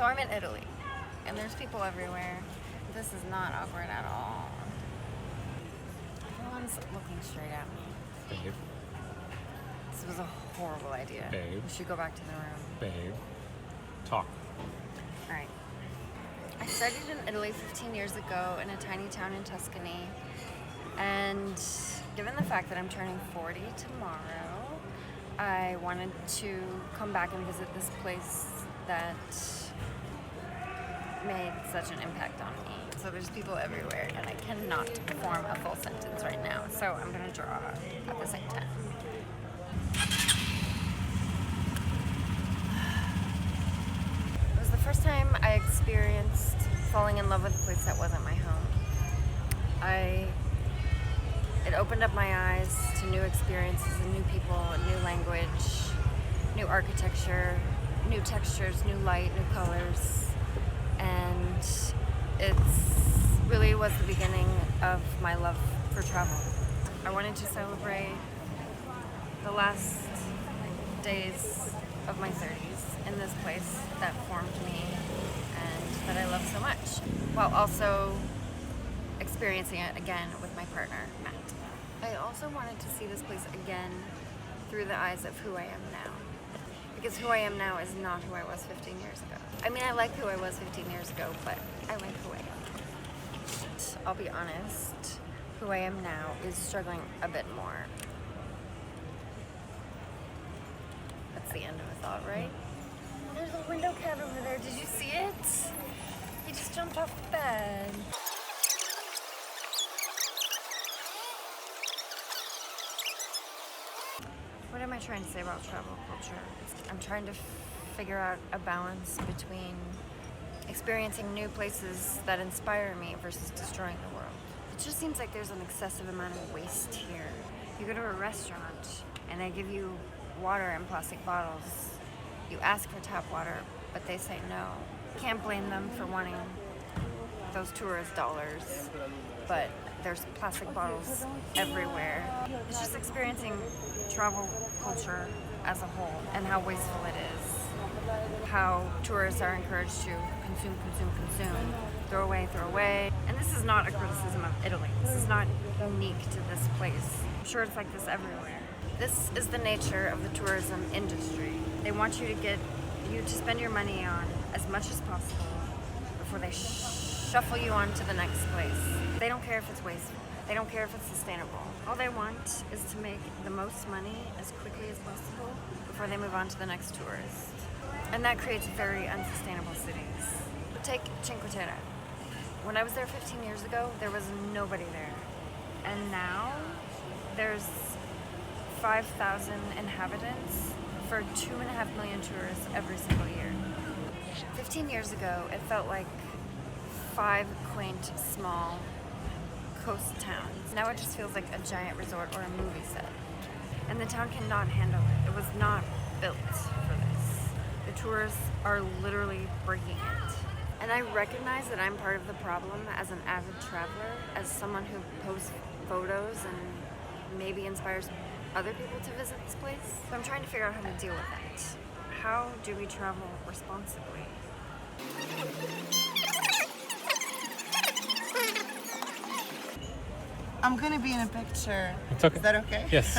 So I'm in Italy, and there's people everywhere. This is not awkward at all. Everyone's looking straight at me. Babe. This was a horrible idea. Babe. We should go back to the room. Babe. Talk. Alright. I studied in Italy 15 years ago in a tiny town in Tuscany. And given the fact that I'm turning 40 tomorrow, I wanted to come back and visit this place that made such an impact on me. So there's people everywhere, and I cannot form a full sentence right now. So I'm gonna draw at the same time. It was the first time I experienced falling in love with a place that wasn't my home. It opened up my eyes to new experiences and new people, new language, new architecture, new textures, new light, new colors. And it really was the beginning of my love for travel. I wanted to celebrate the last days of my 30s in this place that formed me and that I love so much, while also experiencing it again with my partner, Matt. I also wanted to see this place again through the eyes of who I am now. Because who I am now is not who I was 15 years ago. I mean, I like who I was 15 years ago, but I like who I am. I'll be honest, who I am now is struggling a bit more. That's the end of a thought, right? There's a window cat over there. Did you see it? He just jumped off the bed. What am I trying to say about travel culture? I'm trying to figure out a balance between experiencing new places that inspire me versus destroying the world. It just seems like there's an excessive amount of waste here. You go to a restaurant and they give you water in plastic bottles. You ask for tap water, but they say no. Can't blame them for wanting those tourist dollars, but there's plastic bottles everywhere. It's just experiencing travel culture as a whole and how wasteful it is. How tourists are encouraged to consume, throw away. And this is not a criticism of Italy. This is not unique to this place. I'm sure it's like this everywhere. This is the nature of the tourism industry. They want you to spend your money on as much as possible before they shuffle you on to the next place. They don't care if it's wasteful. They don't care if it's sustainable. All they want is to make the most money as quickly as possible before they move on to the next tourist. And that creates very unsustainable cities. Take Cinque Terre. When I was there 15 years ago, there was nobody there. And now there's 5,000 inhabitants for 2.5 million tourists every single year. 15 years ago, it felt like 5 quaint, small coast towns. Now it just feels like a giant resort or a movie set. And the town cannot handle it. It was not built for this. The tourists are literally breaking it. And I recognize that I'm part of the problem as an avid traveler, as someone who posts photos and maybe inspires other people to visit this place. So I'm trying to figure out how to deal with it. How do we travel responsibly? I'm gonna be in a picture. It's okay. Is that okay? Yes.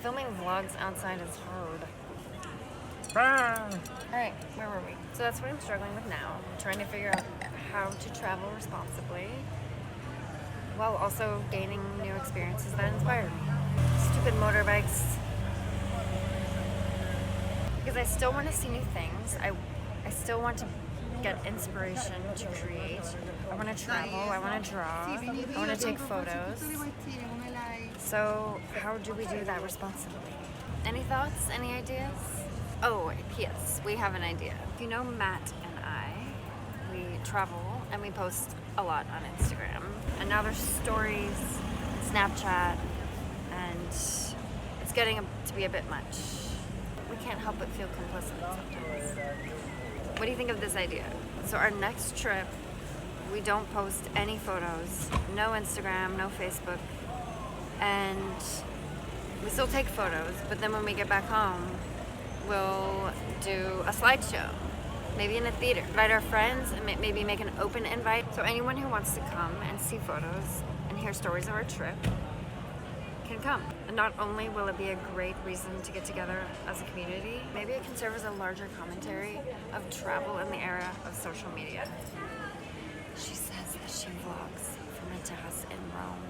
Filming vlogs outside is hard. Alright, where were we? So that's what I'm struggling with now. Trying to figure out how to travel responsibly while also gaining new experiences that inspire me. Stupid motorbikes. Because I still want to see new things. I still want to get inspiration to create. I want to travel, I want to draw, I want to take photos. So how do we do that responsibly? Any thoughts? Any ideas? Oh, yes, we have an idea. If you know Matt and I, we travel and we post a lot on Instagram. And now there's stories, Snapchat, and it's getting to be a bit much. We can't help but feel complicit sometimes. What do you think of this idea? So our next trip, we don't post any photos, no Instagram, no Facebook, and We still take photos, but then when we get back home, we'll do a slideshow. Maybe in a theater. Invite our friends and maybe make an open invite. So anyone who wants to come and see photos and hear stories of our trip can come. And not only will it be a great reason to get together as a community, maybe it can serve as a larger commentary of travel in the era of social media. She says that she vlogs from a terrace in Rome.